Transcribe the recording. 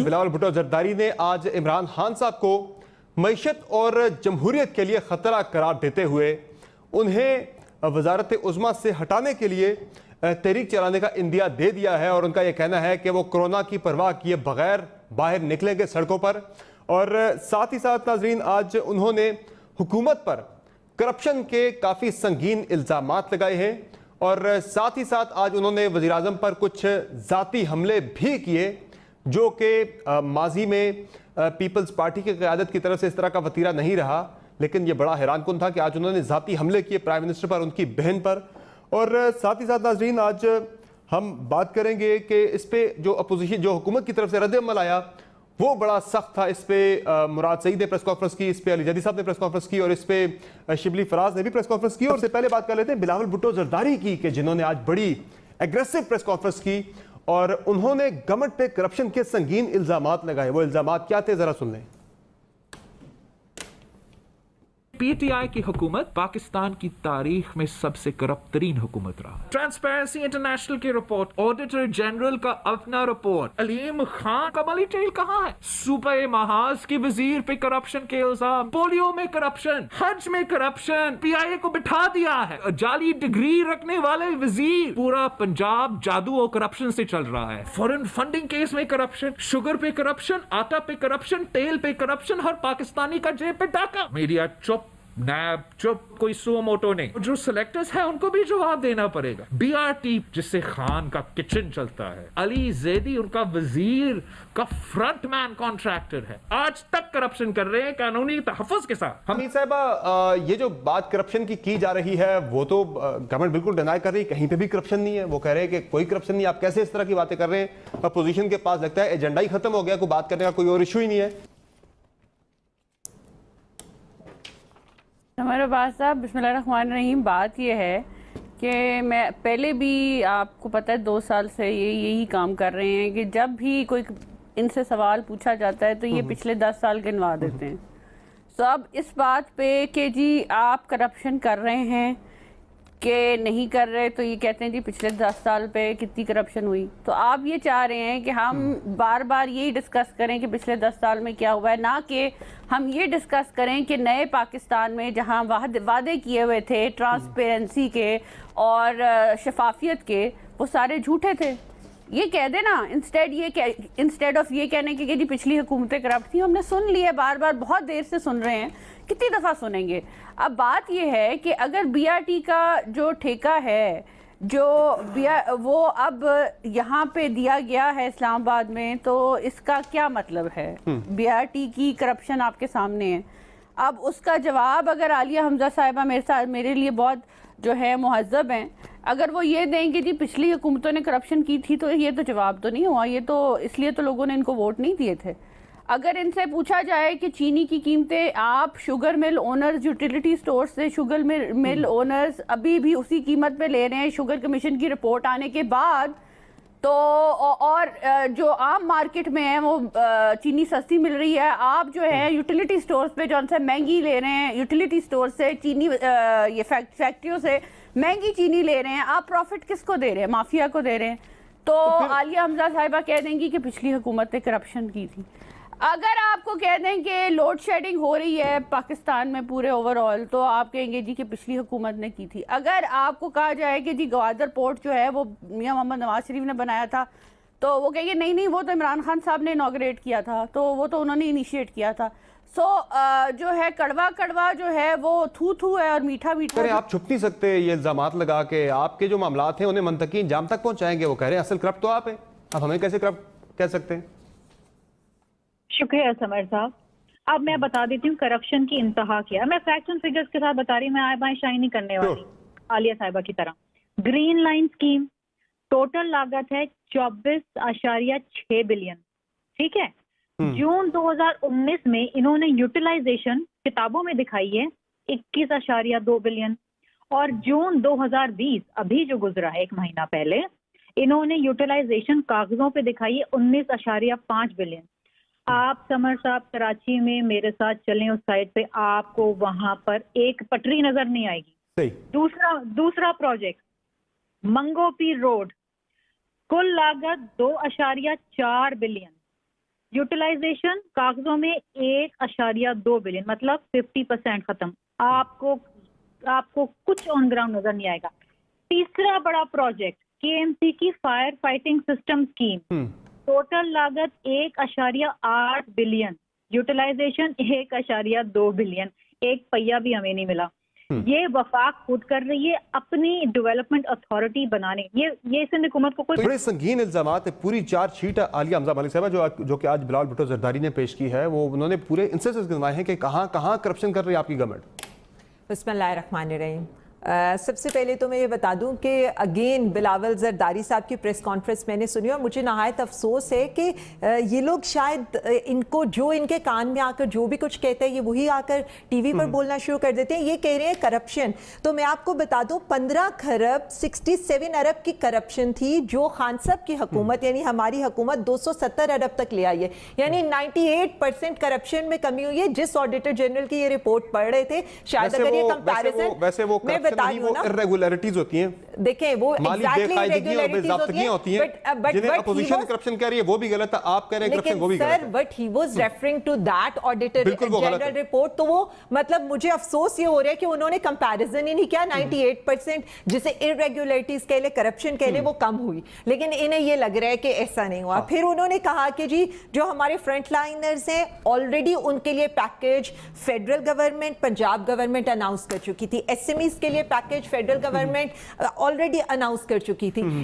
बिलावल भुट्टो जरदारी ने आज इमरान खान साहब को मईशत और जमहूरियत के लिए ख़तरा करार देते हुए उन्हें वजारत उज़्मा से हटाने के लिए तहरीक चलाने का इंदिया दे दिया है। और उनका यह कहना है कि वो कोरोना की परवाह किए बगैर बाहर निकलेंगे सड़कों पर। और साथ ही साथ नाजरीन, आज उन्होंने हुकूमत पर करप्शन के काफ़ी संगीन इल्ज़ामात लगाए हैं और साथ ही साथ आज उन्होंने वज़ीर आज़म पर कुछ ज़ाती हमले भी किए, जो कि माजी में पीपल्स पार्टी की क़यादत की तरफ से इस तरह का वतीरा नहीं रहा। लेकिन ये बड़ा हैरानकुन था कि आज उन्होंने ज़ाती हमले किए प्राइम मिनिस्टर पर, उनकी बहन पर। और साथ ही साथ नाजरीन, आज हम बात करेंगे कि इस पर जो अपोजिशन, जो हुकूमत की तरफ से रद्द-ए-अमल आया वो बड़ा सख्त था। इस पे मुराद सईद ने प्रेस कॉन्फ्रेंस की, इस पे अली जदी साहब ने प्रेस कॉन्फ्रेंस की और इस पे शिबली फराज ने भी प्रेस कॉन्फ्रेंस की। और उससे पहले बात कर लेते हैं बिलावल भुट्टो जरदारी की, कि जिन्होंने आज बड़ी एग्रेसिव प्रेस कॉन्फ्रेंस की और उन्होंने गवर्नमेंट पे करप्शन के संगीन इल्जामात लगाए। वो इल्जामात क्या थे, जरा सुन लें। पीटीआई की हुकूमत पाकिस्तान की तारीख में सबसे करप्ट तरीन हुकूमत रहा। ट्रांसपेरेंसी इंटरनेशनल की रिपोर्ट, ऑडिटर जनरल का अपना रिपोर्ट, अलीम खान का मनी ट्रेल कहाँ है? सूबे महाज की वजीर पे करप्शन के इल्जाम, पोलियो में करप्शन, हज में करप्शन, पीआईए को बिठा दिया है। जाली डिग्री रखने वाले वजीर, पूरा पंजाब जादू और करप्शन से चल रहा है। फॉरेन फंडिंग केस में करप्शन, शुगर पे करप्शन, आटा पे करप्शन, तेल पे करप्शन, हर पाकिस्तानी का जेब पे डाका। मीडिया चुप, नैब चुप, कोई सो मोटो नहीं। जो सिलेक्टर्स है उनको भी जवाब देना पड़ेगा। बीआरटी जिससे खान का किचन चलता है, अली जैदी उनका वजीर का फ्रंटमैन कॉन्ट्रैक्टर है, आज तक करप्शन कर रहे हैं कानूनी तहफ़्फ़ुज़ के साथ। हमीद साहिबा, ये जो बात करप्शन की जा रही है वो तो गवर्नमेंट बिल्कुल डिनाई कर रही है, कहीं पे भी करप्शन नहीं है। वो कह रहे हैं कि कोई करप्शन नहीं। आप कैसे इस तरह की बातें कर रहे हैं? अपोजिशन के पास लगता है एजेंडा ही खत्म हो गया, कोई बात करने का कोई और इशू ही नहीं है। हमारे पास साहब, बिस्मिल्लाहिर्रहमानिर्रहीम, बात यह है कि मैं पहले भी, आपको पता है, 2 साल से यही काम कर रहे हैं कि जब भी कोई इनसे सवाल पूछा जाता है तो ये पिछले 10 साल गिनवा देते हैं। तो अब इस बात पे कि जी आप करप्शन कर रहे हैं कि नहीं कर रहे, तो ये कहते हैं जी पिछले 10 साल पे कितनी करप्शन हुई। तो आप ये चाह रहे हैं कि हम बार बार यही डिस्कस करें कि पिछले 10 साल में क्या हुआ है, ना कि हम ये डिस्कस करें कि नए पाकिस्तान में जहां वादे किए हुए थे ट्रांसपेरेंसी के और शफाफियत के, वो सारे झूठे थे। ये कह देना इंस्टेड ऑफ ये कहने के कि जी पिछली हुकूमतें करप्ट थी। हमने सुन लिया, बार बार बहुत देर से सुन रहे हैं, कितनी दफ़ा सुनेंगे। अब बात यह है कि अगर बीआरटी का जो ठेका है, जो वो अब यहाँ पे दिया गया है इस्लामाबाद में, तो इसका क्या मतलब है? बीआरटी की करप्शन आपके सामने है। अब उसका जवाब अगर आलिया हमजा साहिबा मेरे लिए बहुत जो है मुहज़्ज़ब हैं, अगर वो ये देंगे जी पिछली हुकूमतों ने करप्शन की थी, तो ये तो जवाब तो नहीं हुआ। ये तो इसलिए तो लोगों ने इनको वोट नहीं दिए थे। अगर इनसे पूछा जाए कि चीनी की कीमतें, आप sugar mill owners, utility store से शुगर मिल ओनर्स अभी भी उसी कीमत पे ले रहे हैं शुगर कमीशन की रिपोर्ट आने के बाद, तो और जो आम मार्केट में है वो चीनी सस्ती मिल रही है। आप जो है यूटिलिटी स्टोर्स पे जो से महंगी ले रहे हैं, यूटिलिटी स्टोर से चीनी ये फैक्ट्रियों से महंगी चीनी ले रहे हैं। आप प्रॉफिट किसको दे रहे हैं? माफिया को दे रहे हैं। तो आलिया हमजा साहिबा कह देंगी कि पिछली हुकूमत ने करप्शन की थी। अगर आपको कह दें कि लोड शेडिंग हो रही है पाकिस्तान में पूरे ओवरऑल, तो आप कहेंगे जी कि पिछली हुकूमत ने की थी। अगर आपको कहा जाए कि जी गवादर पोर्ट जो है वो मियां मोहम्मद नवाज शरीफ ने बनाया था, तो वो कहेंगे नहीं वो तो इमरान खान साहब ने इनॉग्रेट किया था, तो वो तो उन्होंने इनिशिएट किया था। जो है कड़वा कड़वा जो है वो थू थू है और मीठा मीठा। अरे आप छुप नहीं सकते ये इल्जामात लगा के। आपके जो मामलात हैं उन्हें मंतकी इंजाम तक पहुंचाएंगे। वो कह रहे हैं असल करप्ट तो आप है, अब हमें कैसे करप्ट कह सकते हैं? शुक्रिया समर साहब। अब मैं बता देती हूँ करप्शन की इंतहा क्या। मैं फैक्ट्स एंड फिगर्स के साथ बता रही हूँ, मैं आए बाएं शाही नहीं करने वाली आलिया साहिबा की तरह। ग्रीन लाइन स्कीम, टोटल लागत है 24.6 बिलियन, ठीक है। जून 2019 में इन्होंने यूटिलाइजेशन किताबों में दिखाई है 21.2 बिलियन, और जून 2020 अभी जो गुजरा है 1 महीना पहले, इन्होंने यूटिलाइजेशन कागजों पे दिखाई है 19.5 बिलियन। आप समर साहब कराची में मेरे साथ चलें उस साइड पे, आपको वहां पर एक पटरी नजर नहीं आएगी। सही। दूसरा प्रोजेक्ट मंगो पीर रोड, कुल लागत 2.4 बिलियन, यूटिलाइजेशन कागजों में 1.2 बिलियन, मतलब 50% खत्म। आपको कुछ ऑन ग्राउंड नजर नहीं आएगा। तीसरा बड़ा प्रोजेक्ट केएमसी की fire fighting system scheme, total लागत 1.8 बिलियन, यूटिलाइजेशन 1.2 बिलियन, एक पैया भी हमें नहीं मिला। ये वफाक खुद कर रही है अपनी डेवलपमेंट अथॉरिटी बनाने। ये सिंध हुकूमत को कोई तो बड़े संगीन इल्जामात है। पूरी चार्जशीट आलिया हमजा मलिक साहब जो कि आज बिलावल भुट्टो जरदारी ने पेश की है, वो उन्होंने पूरे इंस्टेंसेस गिनवाए हैं कि कहाँ कहाँ करप्शन कर रही है आपकी गवर्नमेंट। बिस्मिल्लाहिर्रहमानिर्रहीम। सबसे पहले तो मैं ये बता दूं कि अगेन बिलावल जरदारी साहब की प्रेस कॉन्फ्रेंस मैंने सुनी और मुझे नहायत अफसोस है कि ये लोग शायद इनको जो इनके कान में आकर जो भी कुछ कहते हैं ये वही आकर टीवी पर बोलना शुरू कर देते हैं। ये कह रहे हैं करप्शन। तो मैं आपको बता दूं 15 खरब 67 अरब की करप्शन थी जो खान साहब की हुकूमत यानी हमारी हुकूमत 270 अरब तक ले आई है, यानी 98% करप्शन में कमी हुई है। जिस ऑडिटर जनरल की ये रिपोर्ट पढ़ रहे थे, शायद अगर ये कंपैरिजन वैसे वो इर्रेगुलरिटीज होती हैं, देखें वो एग्जैक्टली होती हैं जिन्हें अपोजिशन करप्शन कह रही है वो भी गलत है, आप कह रहे हैं करप्शन वो भी गलत है। Sir but he was referring to that auditor general report, तो वो मतलब मुझे अफसोस ये हो रहा है कि उन्होंने कंपैरिजन ही नहीं किया। 98% जिसे इर्रेगुलरिटीज कह ले, करप्शन कह ले, वो कम हुई, लेकिन इन्हें ये लग रहा है कि ऐसा नहीं हुआ। फिर उन्होंने कहा कि जी जो हमारे फ्रंट लाइनर्स हैं ऑलरेडी उनके लिए package federal government, Punjab government announce कर चुकी थी। एसएमईज के लिए package federal government already announce कर चुकी थी।